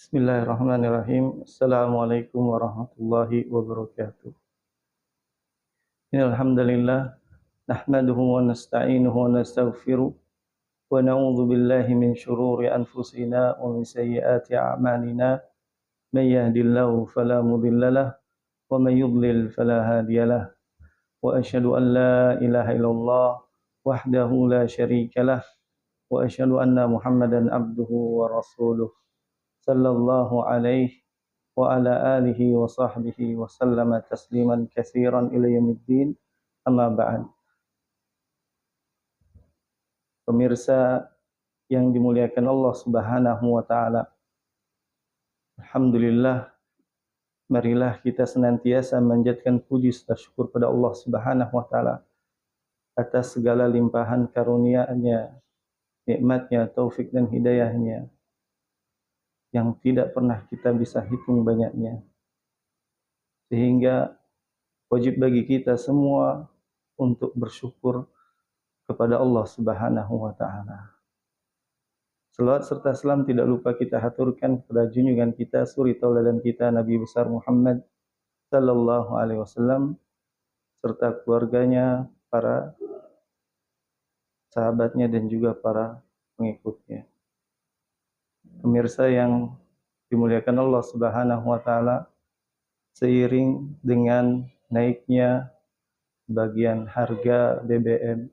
Bismillahirrahmanirrahim. Assalamualaikum warahmatullahi wabarakatuh. Innal hamdalillah nahmaduhu wa nasta'inuhu wa nastaghfiruh wa na'udzu billahi min shururi anfusina wa min sayyiati a'malina. May yahdihillahu fala mudhillalah wa may yudlil fala hadiyalah. Wa asyhadu an la ilaha illallah wahdahu la syarikalah wa asyhadu anna Muhammadan abduhu wa rasuluh. Sallallahu alaihi wa ala alihi wa sahbihi wa sallama tasliman katsiran ila yaumiddin. Amma ba'd. Pemirsa yang dimuliakan Allah Subhanahu wa taala. Alhamdulillah, marilah kita senantiasa menjadikan puji serta syukur pada Allah Subhanahu wa taala atas segala limpahan karunia-Nya, nikmat-Nya, taufik dan hidayah-Nya yang tidak pernah kita bisa hitung banyaknya. Sehingga wajib bagi kita semua untuk bersyukur kepada Allah Subhanahu wa taala. Selawat serta salam tidak lupa kita haturkan kepada junjungan kita, suri tauladan kita, Nabi besar Muhammad sallallahu alaihi wasallam serta keluarganya, para sahabatnya dan juga para pengikutnya. Pemirsa yang dimuliakan Allah Subhanahu wa taala, seiring dengan naiknya bagian harga BBM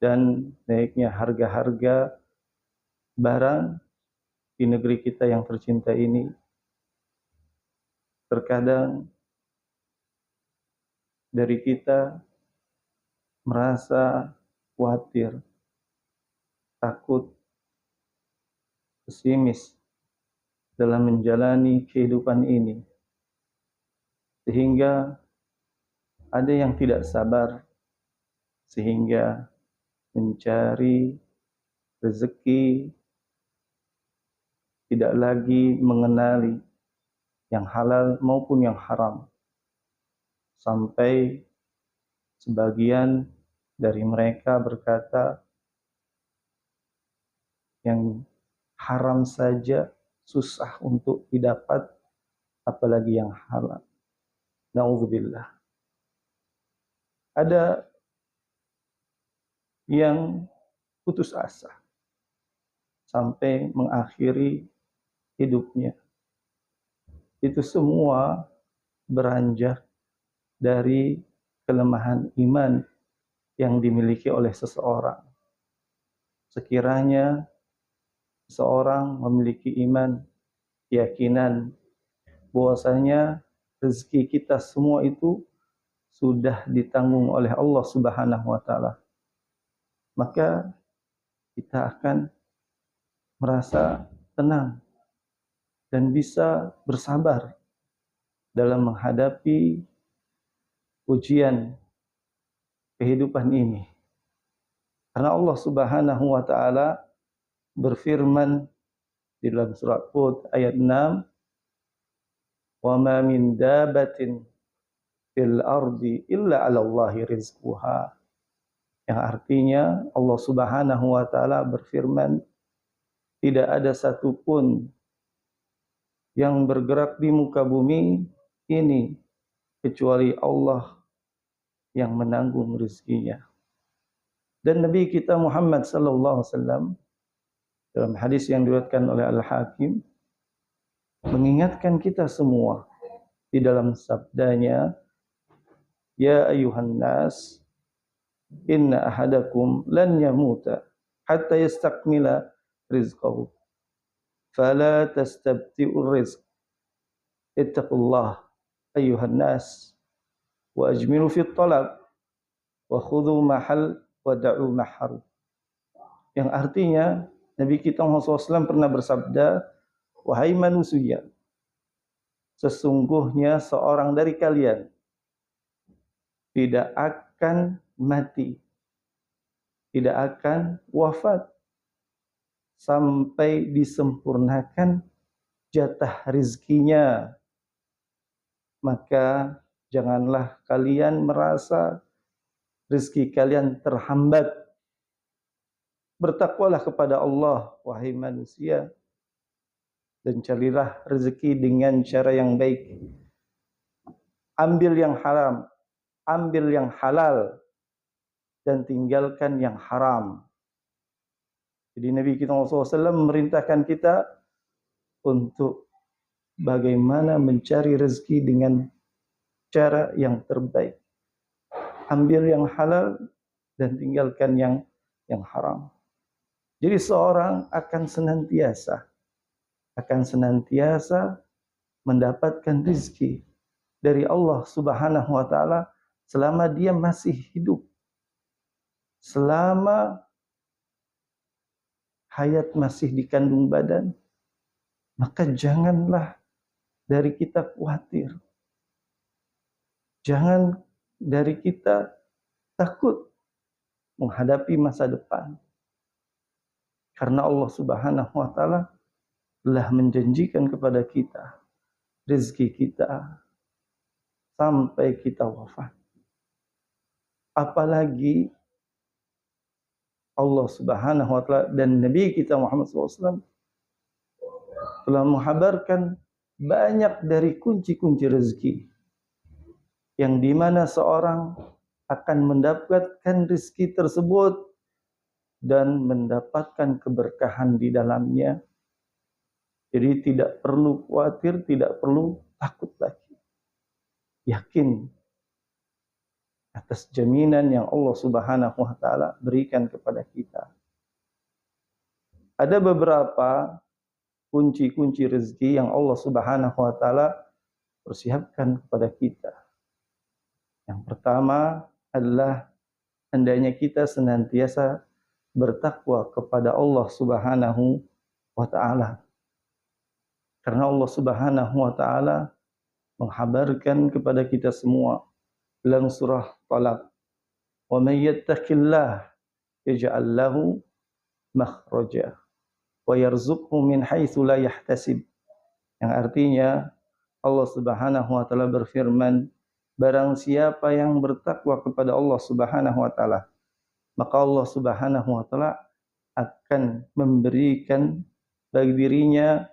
dan naiknya harga-harga barang di negeri kita yang tercinta ini, terkadang dari kita merasa khawatir, takut, pesimis dalam menjalani kehidupan ini, sehingga ada yang tidak sabar, sehingga mencari rezeki, tidak lagi mengenali yang halal maupun yang haram, sampai sebagian dari mereka berkata, yang haram saja susah untuk didapat, apalagi yang halal. Na'udzubillah. Ada yang putus asa sampai mengakhiri hidupnya. Itu semua beranjak dari kelemahan iman yang dimiliki oleh seseorang. Sekiranya seorang memiliki iman, keyakinan bahwasanya rezeki kita semua itu sudah ditanggung oleh Allah Subhanahu wa taala, maka kita akan merasa tenang dan bisa bersabar dalam menghadapi ujian kehidupan ini. Karena Allah Subhanahu wa taala berfirman di dalam surat Hud ayat 6, "Wa ma min dabatin fil ardi illa 'ala Allahi rizquha." Yang artinya Allah Subhanahu wa taala berfirman, tidak ada satupun yang bergerak di muka bumi ini kecuali Allah yang menanggung rezekinya. Dan Nabi kita Muhammad sallallahu alaihi wasallam dalam hadis yang diriwayatkan oleh Al-Hakim mengingatkan kita semua di dalam sabdanya, "Ya ayuhan nas, inna ahadakum lan yamuta hatta yastakmila rizqahu. Fala tastabti'ur rizq. Ittaqullah ayuhan nas wa ajmilu fit talab wa khudhu mahal wa da'u mahar." Yang artinya Nabi kita Muhammad SAW pernah bersabda, "Wahai manusia, sesungguhnya seorang dari kalian tidak akan mati, tidak akan wafat sampai disempurnakan jatah rizkinya. Maka janganlah kalian merasa rezeki kalian terhambat. Bertakwalah kepada Allah, wahai manusia, dan carilah rezeki dengan cara yang baik. Ambil yang haram, ambil yang halal, dan tinggalkan yang haram. Jadi Nabi kita SAW memerintahkan kita untuk bagaimana mencari rezeki dengan cara yang terbaik. Ambil yang halal dan tinggalkan yang haram. Jadi seorang akan senantiasa mendapatkan rezeki dari Allah Subhanahu wa taala selama dia masih hidup. Selama hayat masih di kandung badan, maka janganlah dari kita khawatir. Jangan dari kita takut menghadapi masa depan. Karena Allah Subhanahu wa taala telah menjanjikan kepada kita rezeki kita sampai kita wafat. Apalagi Allah Subhanahu wa taala dan Nabi kita Muhammad SAW telah menghabarkan banyak dari kunci-kunci rezeki yang dimana seorang akan mendapatkan rezeki tersebut dan mendapatkan keberkahan di dalamnya. Jadi tidak perlu khawatir, tidak perlu takut lagi. Yakin atas jaminan yang Allah Subhanahu wa taala berikan kepada kita. Ada beberapa kunci-kunci rezeki yang Allah Subhanahu wa taala persiapkan kepada kita. Yang pertama adalah hendaknya kita senantiasa bertakwa kepada Allah Subhanahu wa taala. Karena Allah Subhanahu wa taala menghabarkan kepada kita semua dalam surah Talaq, "Wa may yattaqillah yaj'al lahu makhraja wa yarzuqhu min haitsu la yahtasib." Yang artinya Allah Subhanahu wa taala berfirman, barang siapa yang bertakwa kepada Allah Subhanahu wa taala, maka Allah Subhanahu wa taala akan memberikan bagi dirinya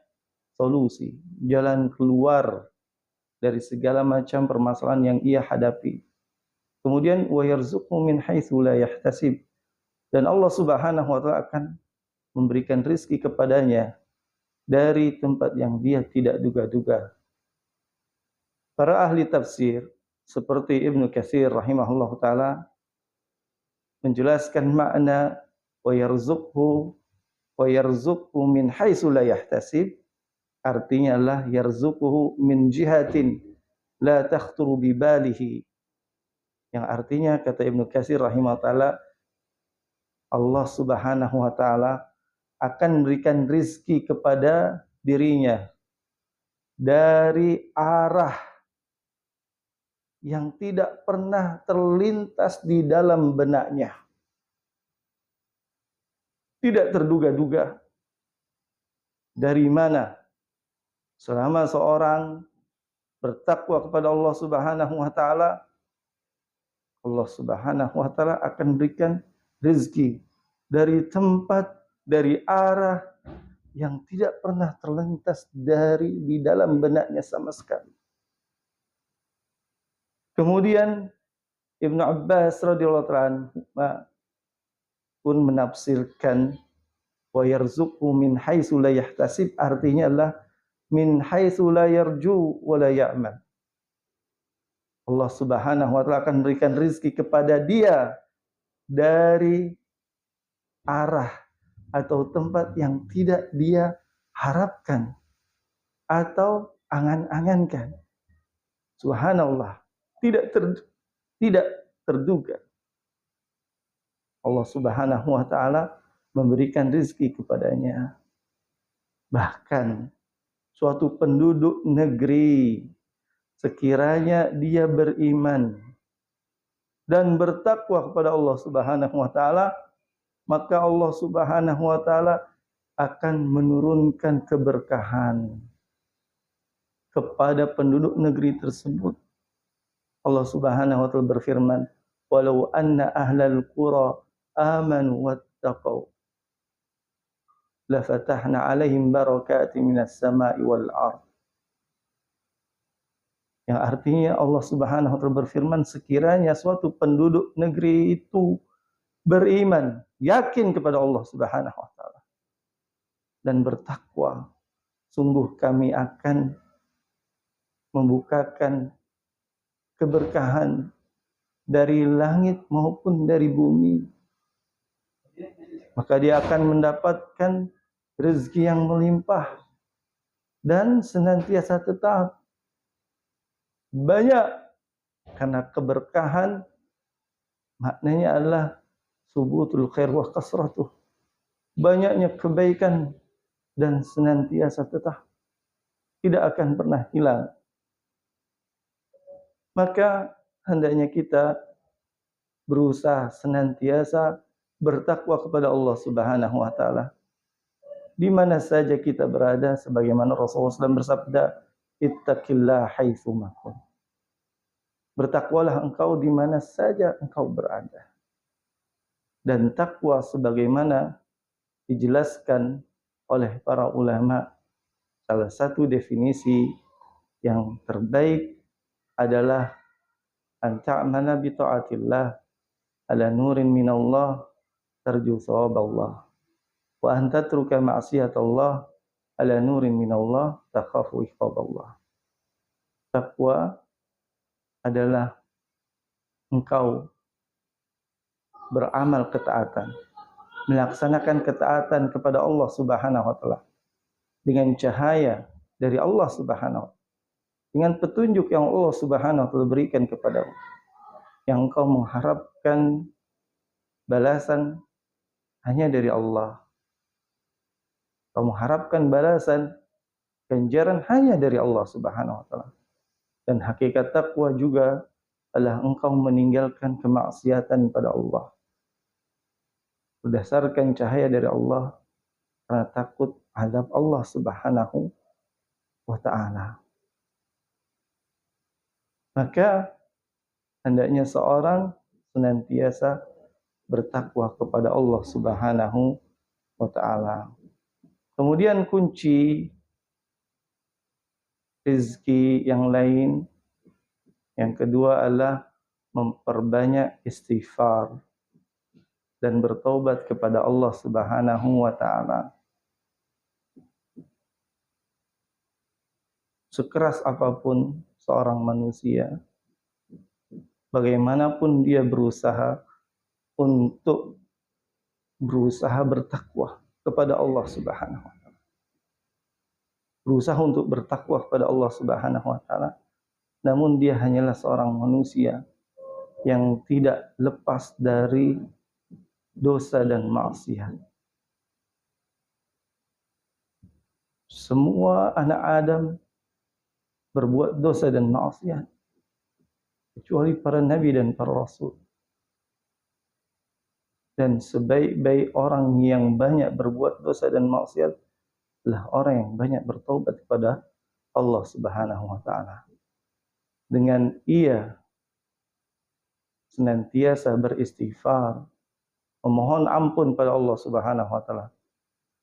solusi, jalan keluar dari segala macam permasalahan yang ia hadapi. Kemudian wa yarzuqhu min haitsu la yahtasib, dan Allah Subhanahu wa taala akan memberikan rezeki kepadanya dari tempat yang dia tidak duga-duga. Para ahli tafsir seperti Ibnu Katsir rahimahullah taala menjelaskan makna wa yarzuqhu min haitsu la yahtasib, artinya lah yarzuquhu min jihatin la takhturu bi balihi. Yang artinya kata Ibnu Katsir rahimahullah taala, Allah Subhanahu wa taala akan memberikan rizki kepada dirinya dari arah yang tidak pernah terlintas di dalam benaknya. Tidak terduga-duga. Dari mana? Selama seorang bertakwa kepada Allah Subhanahu wa taala, Allah Subhanahu wa taala akan berikan rezeki dari tempat, dari arah yang tidak pernah terlintas dari di dalam benaknya sama sekali. Kemudian Ibnu Abbas radhiyallahu anhu pun menafsirkan wa yarzuqhu min haitsu la yahtasib, artinya adalah min haitsu la yarju wa la ya'man. Allah Subhanahu wa taala akan memberikan rezeki kepada dia dari arah atau tempat yang tidak dia harapkan atau angan-angankan. Subhanallah, tidak terduga. Allah Subhanahu wa taala memberikan rezeki kepadanya. Bahkan suatu penduduk negeri, sekiranya dia beriman dan bertakwa kepada Allah Subhanahu wa taala, maka Allah Subhanahu wa taala akan menurunkan keberkahan kepada penduduk negeri tersebut. Allah Subhanahu wa taala berfirman, "Walau anna ahlal qura amanu wattaqau lafatahna 'alaihim barakatin minas sama'i wal ardh. Yang artinya Allah Subhanahu wa taala berfirman, sekiranya suatu penduduk negeri itu beriman, yakin kepada Allah Subhanahu wa taala dan bertakwa, sungguh kami akan membukakan keberkahan dari langit maupun dari bumi. Maka dia akan mendapatkan rezeki yang melimpah dan senantiasa tetap banyak, karena keberkahan maknanya adalah subutul khair wa kasratuh, banyaknya kebaikan dan senantiasa tetap, tidak akan pernah hilang. Maka hendaknya kita berusaha senantiasa bertakwa kepada Allah Subhanahu wa taala di mana saja kita berada, sebagaimana Rasulullah SAW bersabda, ittaqillah haitsu ma kunt. Bertakwalah engkau di mana saja engkau berada. Dan takwa sebagaimana dijelaskan oleh para ulama, salah satu definisi yang terbaik adalah an ta'mala bi ta'atillah ala nurin minallah tarju thawaballah wa an tatruka ma'siyatallah ala nurin minallah takhafu iqaballah. Takwa adalah engkau beramal ketaatan, melaksanakan ketaatan kepada Allah Subhanahu wa taala dengan cahaya dari Allah Subhanahu wa taala, dengan petunjuk yang Allah Subhanahu wa taala berikan kepadamu, yang engkau mengharapkan balasan hanya dari Allah. Kau mengharapkan balasan ganjaran hanya dari Allah Subhanahu wa taala. Dan hakikat takwa juga adalah engkau meninggalkan kemaksiatan pada Allah berdasarkan cahaya dari Allah, karena takut azab Allah Subhanahu wa taala. Maka hendaknya seorang senantiasa bertakwa kepada Allah Subhanahu wa taala. Kemudian kunci rezeki yang lain yang kedua adalah memperbanyak istighfar dan bertaubat kepada Allah Subhanahu wa taala. Sekeras apapun seorang manusia, bagaimanapun dia berusaha bertakwa kepada Allah Subhanahu wa taala. Berusaha untuk bertakwa kepada Allah Subhanahu wa taala, namun dia hanyalah seorang manusia yang tidak lepas dari dosa dan maksiat. Semua anak Adam berbuat dosa dan maksiat, kecuali para nabi dan para rasul. Dan sebaik-baik orang yang banyak berbuat dosa dan maksiat adalah orang yang banyak bertaubat kepada Allah Subhanahu wa taala. Dengan ia senantiasa beristighfar, memohon ampun pada Allah Subhanahu wa taala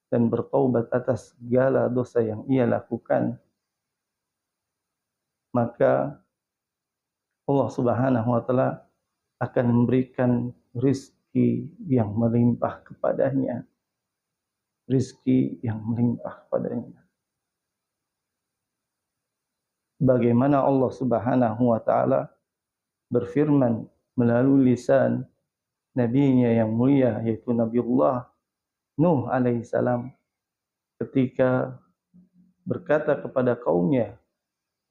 dan bertaubat atas segala dosa yang ia lakukan, maka Allah Subhanahu wa taala akan memberikan rizki yang melimpah kepadanya. Rizki yang melimpah kepadanya. Bagaimana Allah Subhanahu wa taala berfirman melalui lisan nabinya yang mulia, yaitu Nabiullah Nuh alaihissalam, ketika berkata kepada kaumnya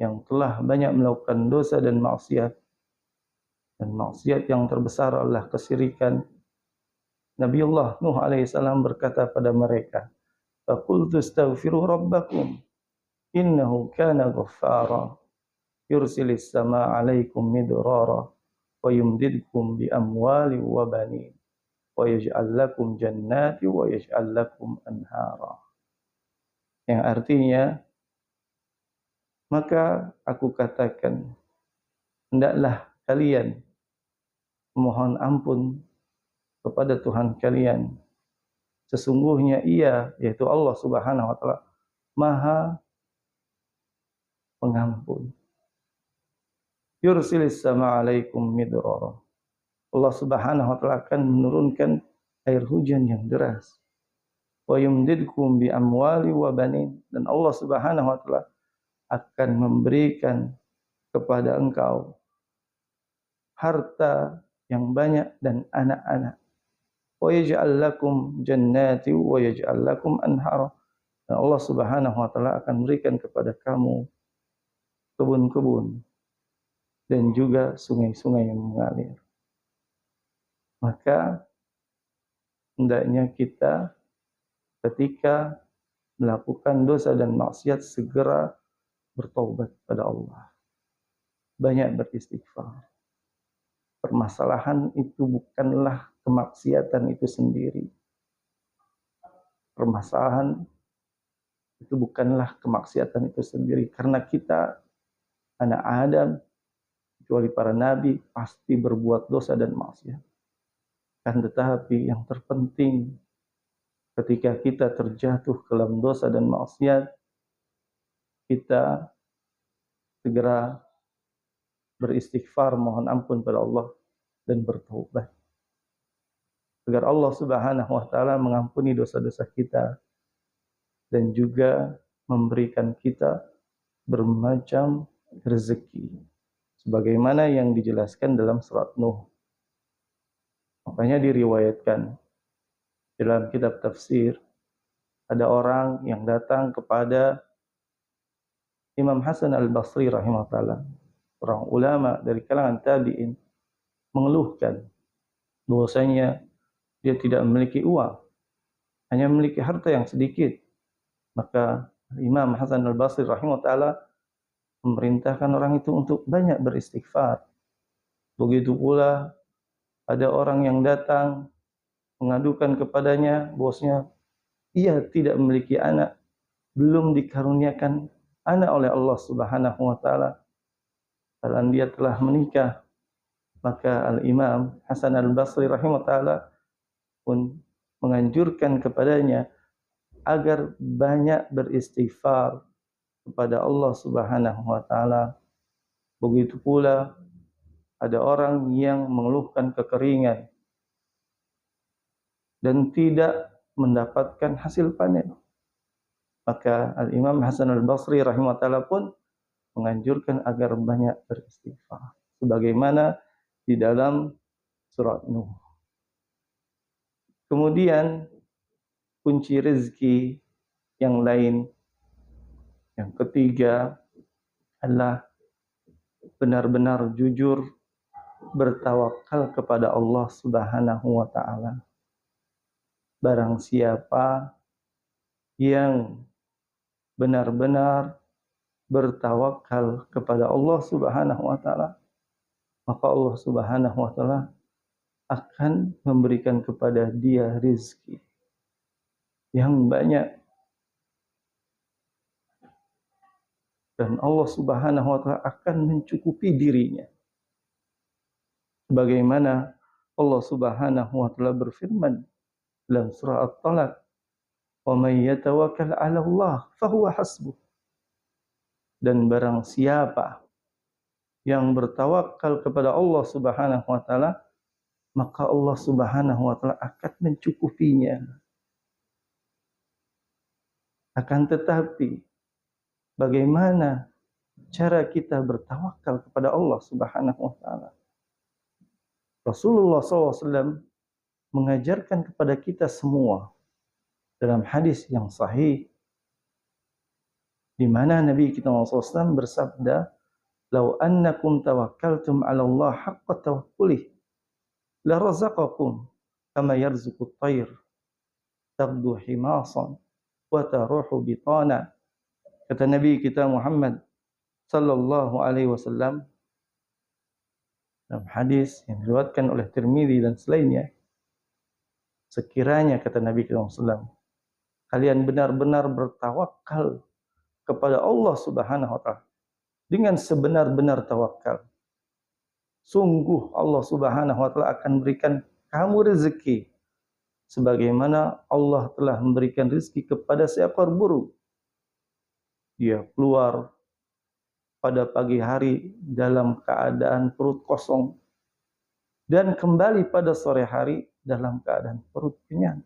yang telah banyak melakukan dosa dan maksiat yang terbesar adalah kesyirikan. Nabiullah Nuh alaihissalam berkata pada mereka, faqultu astaghfiru rabbakum innahu kana ghaffara yursilis samaa 'alaikum midrara wa yumdidkum bi amwali wa banin wa yaj'al lakum jannati wa yaj'al lakum anhara. Yang artinya, maka aku katakan, hendaklah kalian mohon ampun kepada Tuhan kalian, Sesungguhnya Ia, yaitu Allah Subhanahu wa taala, Maha Pengampun. Yursilis sama alaikum midrara. Allah Subhanahu wa taala akan menurunkan air hujan yang deras. Wa yumdidkum bi amwali wa banin, dan Allah Subhanahu wa taala akan memberikan kepada engkau harta yang banyak dan anak-anak. Wa yaj'al lakum jannati wa yaj'al lakum anhara. Dan Allah Subhanahu wa taala akan berikan kepada kamu kebun-kebun dan juga sungai-sungai yang mengalir. Maka hendaknya kita ketika melakukan dosa dan maksiat segera bertaubat pada Allah. Banyak beristighfar. Permasalahan itu bukanlah kemaksiatan itu sendiri. Permasalahan itu bukanlah kemaksiatan itu sendiri. Karena kita, anak Adam, kecuali para nabi, pasti berbuat dosa dan maksiat. Kan tetapi yang terpenting ketika kita terjatuh ke dalam dosa dan maksiat, kita segera beristighfar, mohon ampun pada Allah dan bertaubat. Agar Allah Subhanahu wa taala mengampuni dosa-dosa kita dan juga memberikan kita bermacam rezeki. Sebagaimana yang dijelaskan dalam surat Nuh. Makanya diriwayatkan dalam kitab tafsir, ada orang yang datang kepada Imam Hasan al-Basri rahimahullah, orang ulama dari kalangan tabi'in, mengeluhkan bahwasanya dia tidak memiliki uang, hanya memiliki harta yang sedikit. Maka Imam Hasan al-Basri rahimahullah memerintahkan orang itu untuk banyak beristighfar. Begitu pula ada orang yang datang mengadukan kepadanya bahwasanya ia tidak memiliki anak, belum dikaruniakan anak oleh Allah Subhanahu wa taala, dan dia telah menikah. Maka Al-Imam Hasan al-Basri rahimahullah pun menganjurkan kepadanya agar banyak beristighfar kepada Allah Subhanahu wa taala. Begitu pula ada orang yang mengeluhkan kekeringan dan tidak mendapatkan hasil panen. Maka Al-Imam Hasan al-Basri rahimahullah pun menganjurkan agar banyak beristighfar. Sebagaimana di dalam surat Nuh. Kemudian kunci rezeki yang lain, yang ketiga adalah benar-benar jujur bertawakal kepada Allah Subhanahu wa taala. Barang siapa yang benar-benar bertawakal kepada Allah Subhanahu wa taala, maka Allah Subhanahu wa taala akan memberikan kepada dia rezeki yang banyak, dan Allah Subhanahu wa taala akan mencukupi dirinya. Bagaimana Allah Subhanahu wa taala berfirman dalam surah At-Talaq, "Wa may yatawakkal 'ala Allah fahuwa hasbuh." Dan barang siapa yang bertawakal kepada Allah Subhanahu wa taala, maka Allah Subhanahu wa taala akan mencukupinya. Akan tetapi bagaimana cara kita bertawakal kepada Allah Subhanahu wa taala? Rasulullah SAW mengajarkan kepada kita semua dalam hadis yang sahih, di mana Nabi kita SAW bersabda, "Lau annakum tawakkaltum 'ala Allah haqqa tawakkuli, la razaqakum kama yarzuqut tayr, taghdu himasan wa taruhu bitana." Kata Nabi kita Muhammad sallallahu alaihi wasallam dalam hadis yang diriwayatkan oleh Tirmidzi dan selainnya, sekiranya kata Nabi kita SAW, kalian benar-benar bertawakal kepada Allah Subhanahu wa taala dengan sebenar-benar tawakal, sungguh Allah Subhanahu wa taala akan berikan kamu rezeki sebagaimana Allah telah memberikan rezeki kepada seekor burung. Dia keluar pada pagi hari dalam keadaan perut kosong dan kembali pada sore hari dalam keadaan perut kenyang.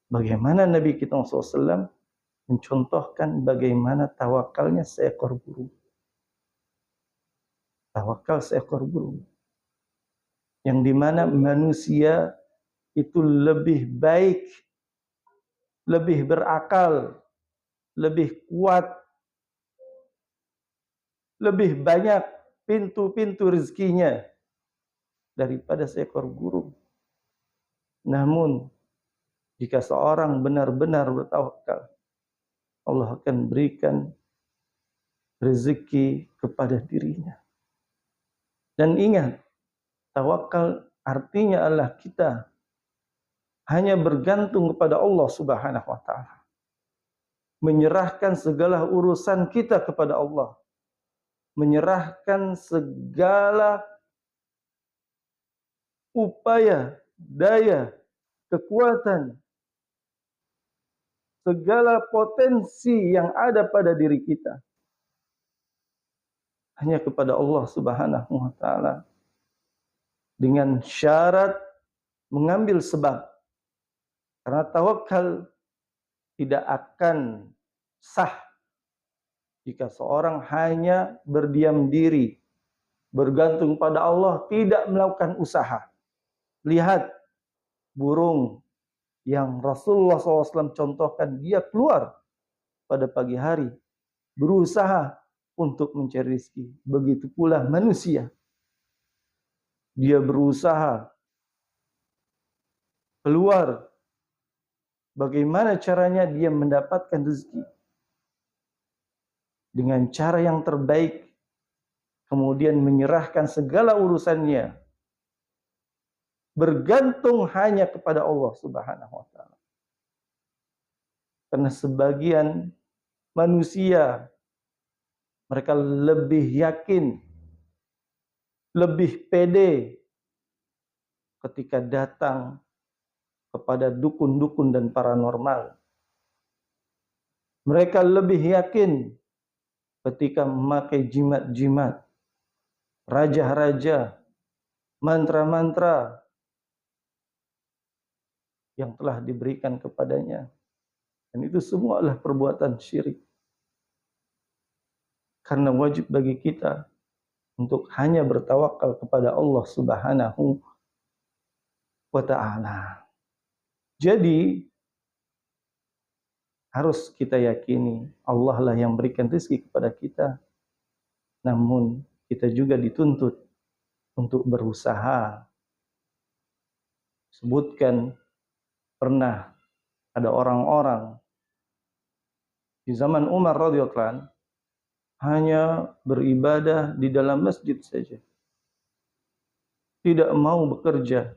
Bagaimana Nabi kita SAW mencontohkan bagaimana tawakalnya seekor burung. Tawakal seekor burung. Yang dimana manusia itu lebih baik, lebih berakal, lebih kuat, lebih banyak pintu-pintu rezekinya daripada seekor burung. Namun, jika seorang benar-benar bertawakal, Allah akan berikan rezeki kepada dirinya. Dan ingat, tawakal artinya adalah kita hanya bergantung kepada Allah Subhanahu wa taala. Menyerahkan segala urusan kita kepada Allah. Menyerahkan segala upaya, daya, kekuatan, segala potensi yang ada pada diri kita hanya kepada Allah Subhanahu wa taala, dengan syarat mengambil sebab. Karena tawakal tidak akan sah jika seorang hanya berdiam diri, bergantung pada Allah, tidak melakukan usaha. Lihat burung yang Rasulullah SAW contohkan, dia keluar pada pagi hari, berusaha untuk mencari rezeki. Begitu pula manusia. Dia berusaha keluar. Bagaimana caranya dia mendapatkan rezeki? Dengan cara yang terbaik. Kemudian menyerahkan segala urusannya. Bergantung hanya kepada Allah Subhanahu wa taala. Karena sebagian manusia, mereka lebih yakin, lebih pede ketika datang kepada dukun-dukun dan paranormal. Mereka lebih yakin ketika memakai jimat-jimat, raja-raja, mantra-mantra yang telah diberikan kepadanya. Dan itu semua adalah perbuatan syirik. Karena wajib bagi kita untuk hanya bertawakal kepada Allah Subhanahu wa ta'ala. Jadi harus kita yakini Allah lah yang berikan rezeki kepada kita. Namun kita juga dituntut untuk berusaha. Sebutkan pernah ada orang-orang di zaman Umar radhiyallahu anhu hanya beribadah di dalam masjid saja. Tidak mau bekerja.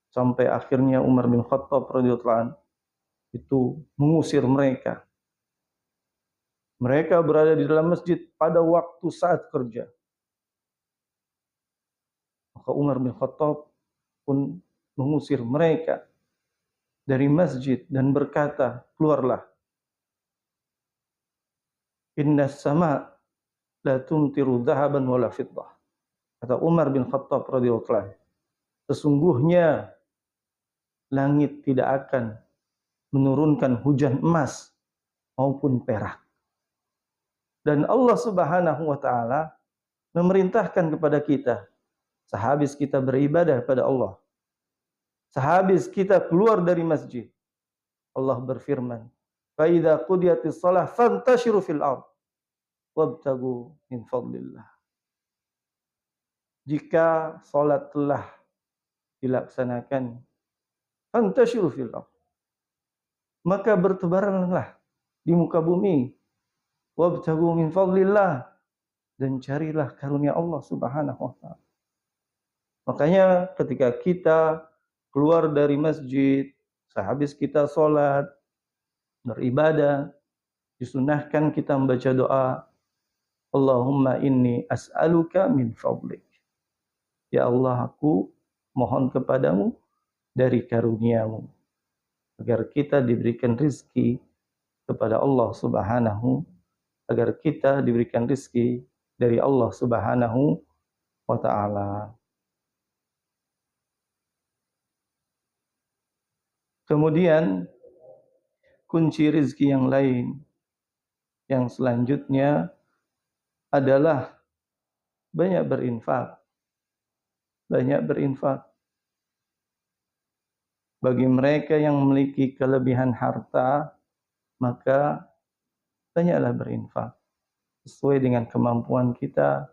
Sampai akhirnya Umar bin Khattab radhiyallahu anhu itu mengusir mereka. Mereka berada di dalam masjid pada waktu saat kerja. Maka Umar bin Khattab pun mengusir mereka dari masjid dan berkata, keluarlah. Inna sama la tumtiru dhahaban wala fiddah. Kata Umar bin Khattab radhiyallahu anhu, sesungguhnya langit tidak akan menurunkan hujan emas maupun perak. Dan Allah Subhanahu wa taala memerintahkan kepada kita, sehabis kita beribadah kepada Allah, sehabis kita keluar dari masjid, Allah berfirman, "Fa idza qudiyatis shalah fantashiru fil ardh wabtagu min fadlillah." Jika salat telah dilaksanakan, fantashiru fil ardh, maka bertebaranlah di muka bumi, wabtagu min fadlillah, dan carilah karunia Allah Subhanahu wa taala. Makanya ketika kita keluar dari masjid, sehabis kita sholat, beribadah, disunahkan kita membaca doa, Allahumma inni as'aluka min fadlik. Ya Allah, aku mohon kepadamu dari karuniamu, agar kita diberikan rizki kepada Allah Subhanahu, agar kita diberikan rizki dari Allah Subhanahu wa ta'ala. Kemudian kunci rizki yang lain yang selanjutnya adalah banyak berinfak. Banyak berinfak. Bagi mereka yang memiliki kelebihan harta, maka banyaklah berinfak sesuai dengan kemampuan kita,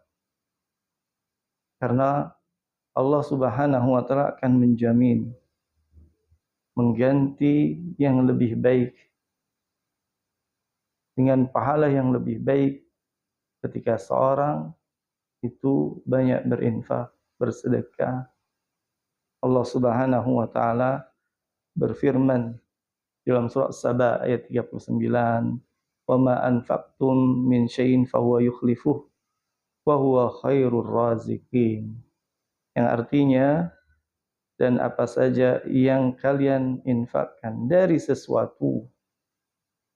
karena Allah Subhanahu wa ta'ala akan menjamin mengganti yang lebih baik dengan pahala yang lebih baik ketika seorang itu banyak berinfak, bersedekah. Allah Subhanahu wa ta'ala berfirman dalam surah Saba ayat 39, "Wa ma anfaqtum min syai'in fahuwa yukhlifuh wa huwa khairur raziqin." Yang artinya, dan apa saja yang kalian infakkan dari sesuatu,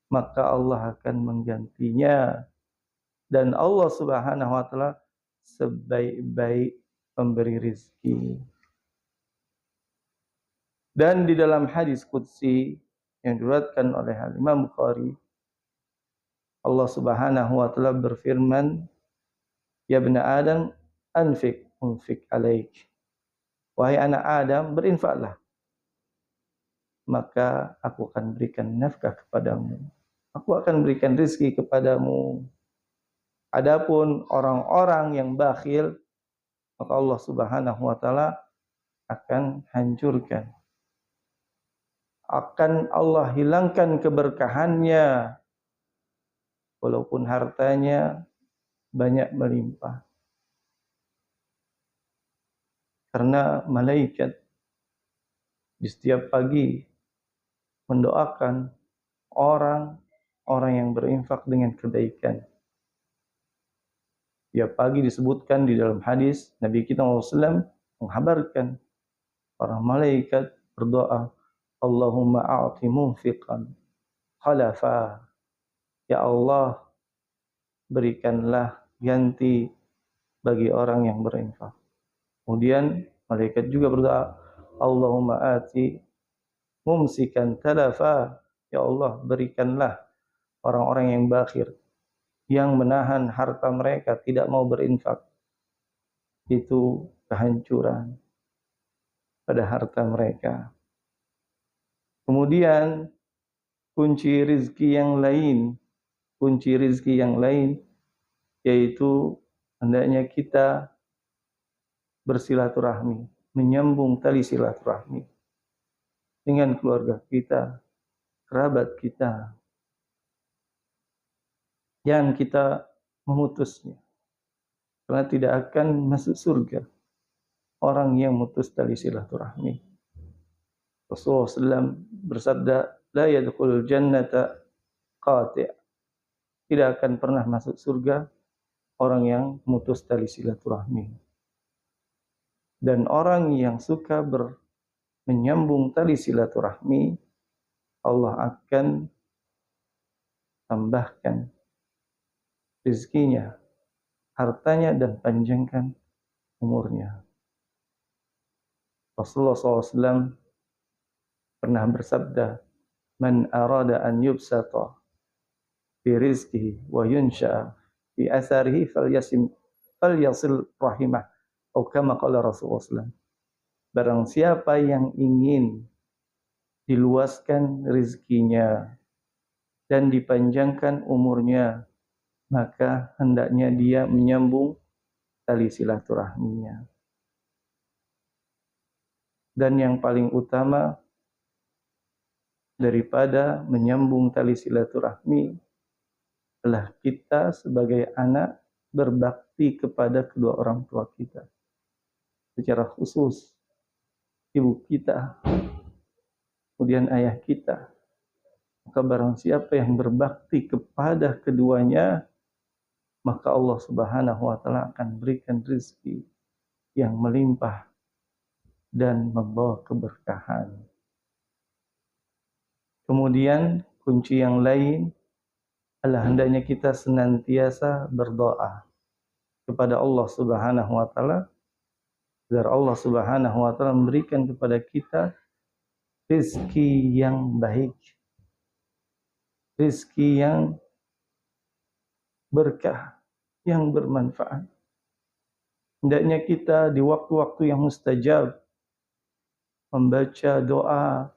maka Allah akan menggantinya, dan Allah Subhanahu wa ta'ala sebaik-baik pemberi rizki. Dan di dalam hadis qudsi yang diriwayatkan oleh Imam Bukhari, Allah Subhanahu wa ta'ala berfirman, "Ya bani Adam, anfik unfik alaik." Wahai anak Adam, berinfaklah, maka aku akan berikan nafkah kepadamu. Aku akan berikan rizki kepadamu. Adapun orang-orang yang bakhil, maka Allah Subhanahu wa ta'ala akan hancurkan. Akan Allah hilangkan keberkahannya, walaupun hartanya banyak melimpah. Karena malaikat di setiap pagi mendoakan orang yang berinfak dengan kebaikan. Tiap pagi disebutkan di dalam hadis, Nabi kita SAW menghabarkan para malaikat berdoa, "Allahumma a'ti munfiqan khalafa." Ya Allah, berikanlah ganti bagi orang yang berinfak. Kemudian malaikat juga berdoa, "Allahumma ati mumsikan talafa." Ya Allah, berikanlah orang-orang yang bakhil, yang menahan harta mereka, tidak mau berinfak, itu kehancuran pada harta mereka. Kemudian kunci rizki yang lain, yaitu hendaknya kita bersilaturahmi, menyambung tali silaturahmi dengan keluarga kita, kerabat kita, yang kita memutusnya, karena tidak akan masuk surga orang yang memutus tali silaturahmi. Rasulullah SAW bersabda, "La yadkhulul jannata qati'." Tidak akan pernah masuk surga orang yang memutus tali silaturahmi. Dan orang yang suka menyambung tali silaturahmi, Allah akan tambahkan rezekinya, hartanya, dan panjangkan umurnya. Rasulullah SAW pernah bersabda, "Man arada an yubsata fi rizqihi wa yunsha fi atharihi falyasil rahimah." Atau kama qala Rasulullah SAW. Barang siapa yang ingin diluaskan rizkinya dan dipanjangkan umurnya, maka hendaknya dia menyambung tali silaturahminya. Dan yang paling utama daripada menyambung tali silaturahmi adalah kita sebagai anak berbakti kepada kedua orang tua kita. Secara khusus ibu kita, kemudian ayah kita. Maka barang siapa yang berbakti kepada keduanya, maka Allah Subhanahu wa ta'ala akan berikan rezeki yang melimpah dan membawa keberkahan. Kemudian kunci yang lain adalah hendaknya kita senantiasa berdoa kepada Allah Subhanahu wa taala agar Allah Subhanahu wa taala memberikan kepada kita rezeki yang baik, rezeki yang berkah, yang bermanfaat. Hendaknya kita di waktu-waktu yang mustajab membaca doa,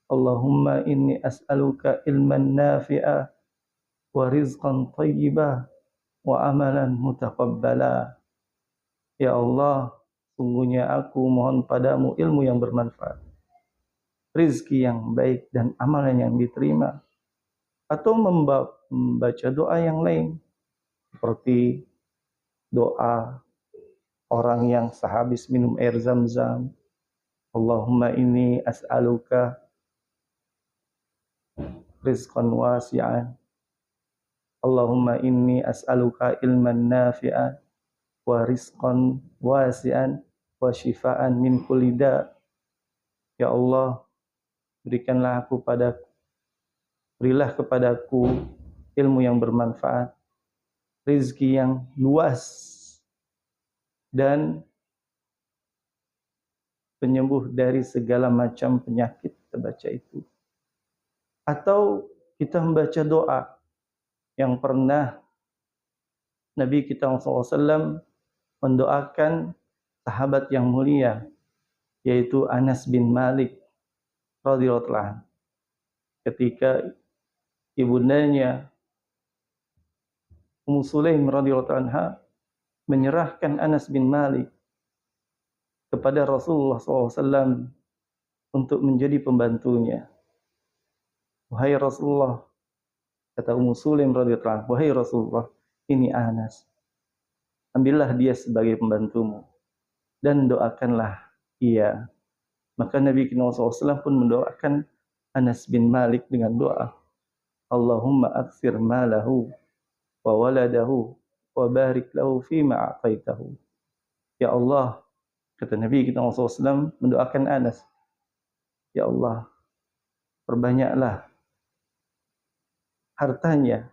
Allahumma inni as'aluka ilman nafi'a wa rizqan thayyibah wa amalan mutaqabbala. Ya Allah, sungguhnya aku mohon padamu ilmu yang bermanfaat, rizki yang baik dan amalan yang diterima. Atau membaca doa yang lain seperti doa orang yang sehabis minum air Zam-Zam, Allahumma inni as'aluka rizqan wasi'an, Allahumma inni as'aluka ilman nafi'an wa rizqan wasi'an wa shifaan min kulli da'. Ya Allah, berilah kepadaku ilmu yang bermanfaat, rezeki yang luas, dan penyembuh dari segala macam penyakit. Kita baca itu. Atau kita membaca doa yang pernah Nabi kita SAW mendoakan sahabat yang mulia, yaitu Anas bin Malik radhiyallahu anhu, ketika ibundanya Ummu Sulaim radhiyallahu anha menyerahkan Anas bin Malik kepada Rasulullah SAW untuk menjadi pembantunya. Wahai Rasulullah, kata Ummu Sulaim radhiyallahu anha, wahai Rasulullah, ini Anas, ambillah dia sebagai pembantumu dan doakanlah ia. Maka Nabi SAW pun mendoakan Anas bin Malik dengan doa, Allahumma aktsir malahu wa waladahu wa barik lahu fima a'taitahu. Ya Allah, kata Nabi kita SAW mendoakan Anas, ya Allah, perbanyaklah hartanya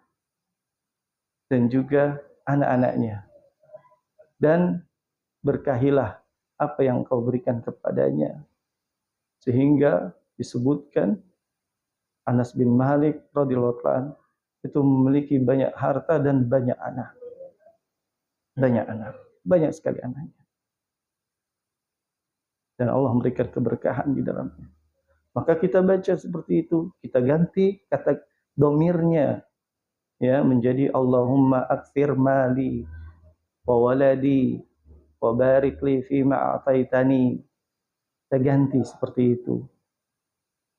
dan juga anak-anaknya, dan berkahilah apa yang kau berikan kepadanya. Sehingga disebutkan Anas bin Malik radhiyallahu anhu itu memiliki banyak harta dan banyak anak. Banyak sekali anaknya. Dan Allah memberikan keberkahan di dalamnya. Maka kita baca seperti itu, kita ganti kata domirnya ya menjadi Allahumma aktsir mali wa waladi wa barik li fima a'taitani. Kita ganti seperti itu.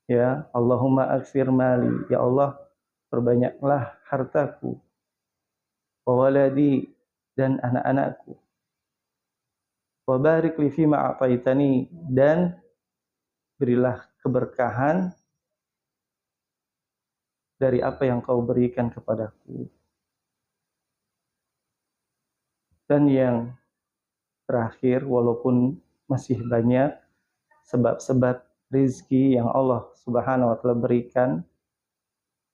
Ya, Allahumma aktsir mali, ya Allah, perbanyaklah hartaku, wa waladi, dan anak-anakku, wa barik li fima a'taitani, dan berilah keberkahan dari apa yang kau berikan kepadaku. Dan yang terakhir, walaupun masih banyak sebab-sebab rizki yang Allah Subhanahu wa taala berikan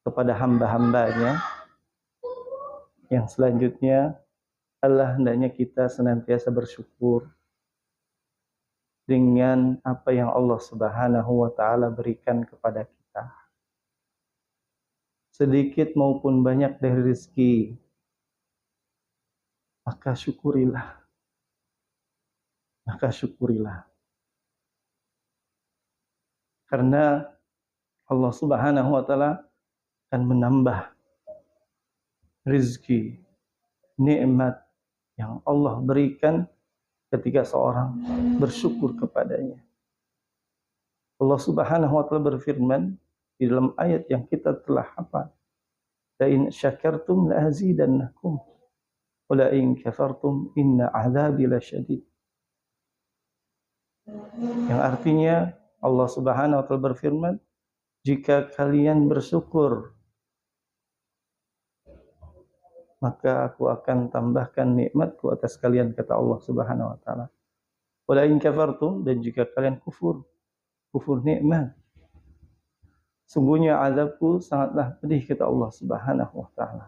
kepada hamba-hambanya, yang selanjutnya adalah hendaknya kita senantiasa bersyukur dengan apa yang Allah Subhanahu wa taala berikan kepada kita. Sedikit maupun banyak dari rezeki, maka syukurilah. Karena Allah Subhanahu wa taala akan menambah rezeki, nikmat yang Allah berikan ketika seorang bersyukur kepadanya. Allah Subhanahu wa taala berfirman di dalam ayat yang kita telah hafal, la in syakartum la azidannakum wa la in kafartum inna 'adzabi lasyadid. Yang artinya Allah Subhanahu wa taala berfirman, jika kalian bersyukur maka aku akan tambahkan nikmatku atas kalian, kata Allah Subhanahu wa taala. Wala in kafartum, dan jika kalian kufur nikmat, sungguhnya azabku sangatlah pedih, kata Allah Subhanahu wa taala.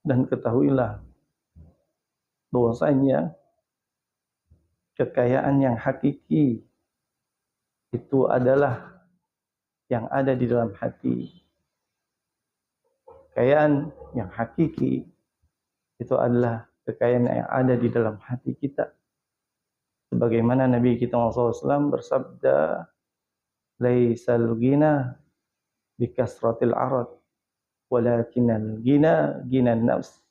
Dan ketahuilah bahwasanya kekayaan yang hakiki itu adalah yang ada di dalam hati. Kekayaan yang hakiki itu adalah kekayaan yang ada di dalam hati kita. Sebagaimana Nabi kita SAW bersabda, "Laisal ghina bikasratil arad, walakinal ghina ghinan nafs."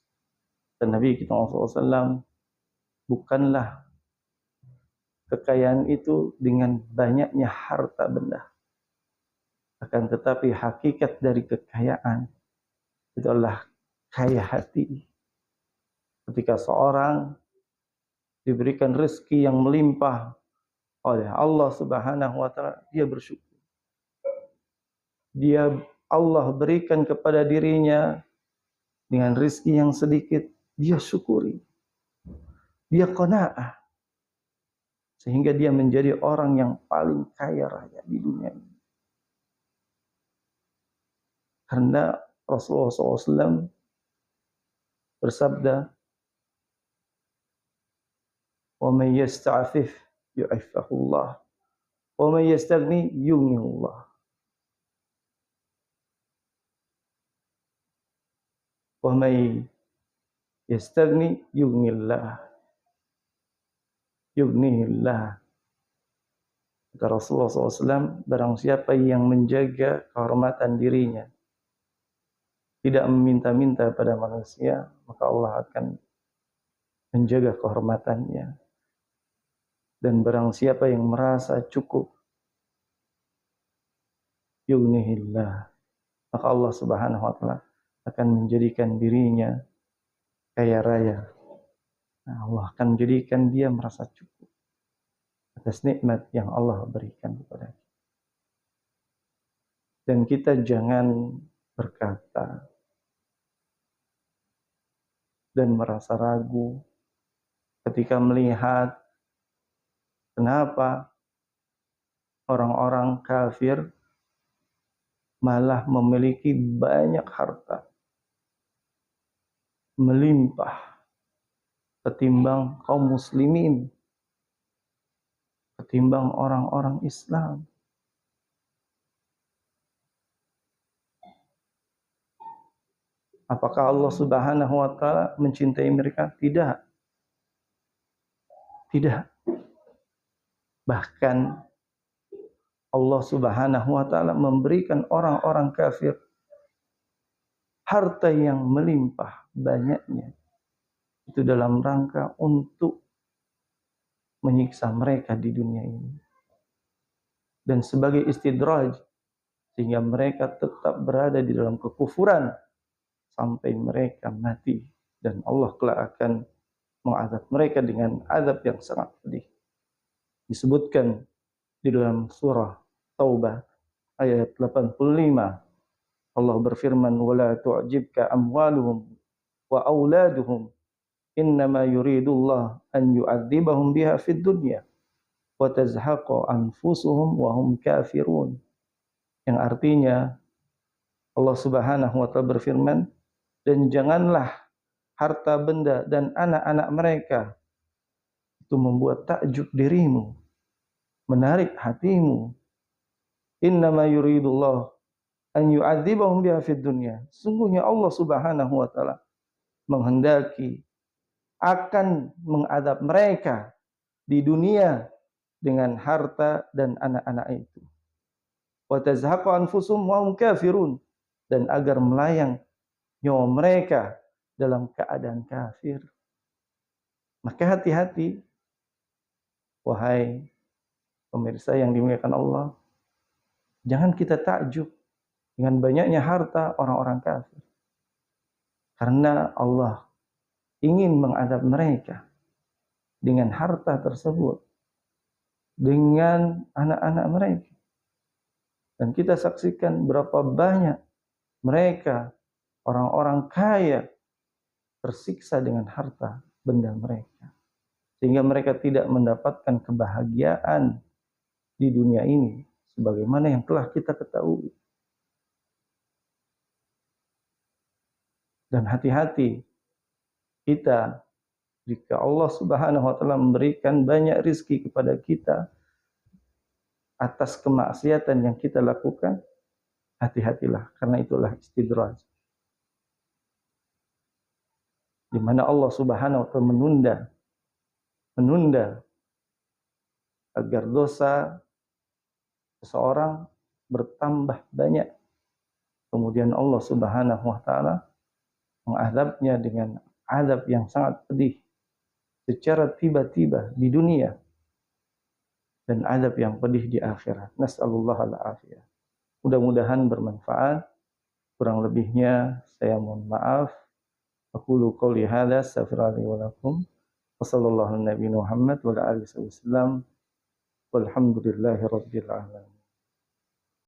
Dan Nabi kita SAW, bukanlah kekayaan itu dengan banyaknya harta benda, akan tetapi hakikat dari kekayaan itu adalah kaya hati. Ketika seorang diberikan rezeki yang melimpah oleh Allah Subhanahu wa taala, dia bersyukur. Allah berikan kepada dirinya dengan rezeki yang sedikit, dia syukuri. Dia qanaah, sehingga dia menjadi orang yang paling kaya raya di dunia ini. Karena Rasulullah SAW bersabda, "Wa may yasta'fif yu'affahullah, wa may yastaghni yughnihullah." Wa may yastaghni yughnillah. Yughnihillah. Kata Rasulullah SAW, barang siapa yang menjaga kehormatan dirinya, tidak meminta-minta pada manusia, maka Allah akan menjaga kehormatannya. Dan barang siapa yang merasa cukup, yughnihillah, maka Allah Subhanahu wa taala akan menjadikan dirinya kaya raya. Nah, Allah akan menjadikan dia merasa cukup atas nikmat yang Allah berikan kepada kita. Dan kita jangan berkata dan merasa ragu ketika melihat kenapa orang-orang kafir malah memiliki banyak harta, melimpah, ketimbang kaum muslimin, ketimbang orang-orang Islam. Apakah Allah Subhanahu wa taala mencintai mereka? Tidak. Tidak. Bahkan Allah Subhanahu wa taala memberikan orang-orang kafir harta yang melimpah banyaknya, itu dalam rangka untuk menyiksa mereka di dunia ini. Dan sebagai istidraj, sehingga mereka tetap berada di dalam kekufuran sampai mereka mati, dan Allah kelak akan mengazab mereka dengan azab yang sangat pedih. Disebutkan di dalam surah Taubah ayat 85, Allah berfirman, "Wala tu'jibka amwaluhum wa auladuhum, innama yuridullah an yu'adzibahum biha fid dunya wa tazhaqa anfusuhum wa hum kafirun." Yang artinya Allah Subhanahu wa taala berfirman, dan janganlah harta benda dan anak-anak mereka itu membuat takjub dirimu, menarik hatimu. Innama yuridullah an yu'adzibahum biha fid dunya. Sungguhnya Allah Subhanahu wa taala menghendaki akan mengadab mereka di dunia dengan harta dan anak-anak itu. Wa tazhaqa anfusuhum wa hum kafirun, dan agar melayang nyawa mereka dalam keadaan kafir. Maka hati-hati, wahai pemirsa yang dimuliakan Allah, jangan kita takjub dengan banyaknya harta orang-orang kafir. Karena Allah ingin mengadab mereka dengan harta tersebut, dengan anak-anak mereka. Dan kita saksikan berapa banyak mereka orang-orang kaya tersiksa dengan harta benda mereka, sehingga mereka tidak mendapatkan kebahagiaan di dunia ini sebagaimana yang telah kita ketahui. Dan hati-hati kita jika Allah Subhanahu wa taala memberikan banyak rizki kepada kita atas kemaksiatan yang kita lakukan, hati-hatilah, karena itulah istidraj. Di mana Allah Subhanahu wa taala menunda agar dosa seseorang bertambah banyak. Kemudian Allah Subhanahu wa taala mengadabnya dengan adab yang sangat pedih secara tiba-tiba di dunia dan adab yang pedih di akhirat. Nas'alullah al-afiyah. Mudah-mudahan bermanfaat. Kurang lebihnya saya mohon maaf. Aqulu qouli hadza astaghfirullahi wa lakum. Wa sallallahu ala nabiyina Muhammad wa ala alihi wasallam. Walhamdulillahi rabbil alamin.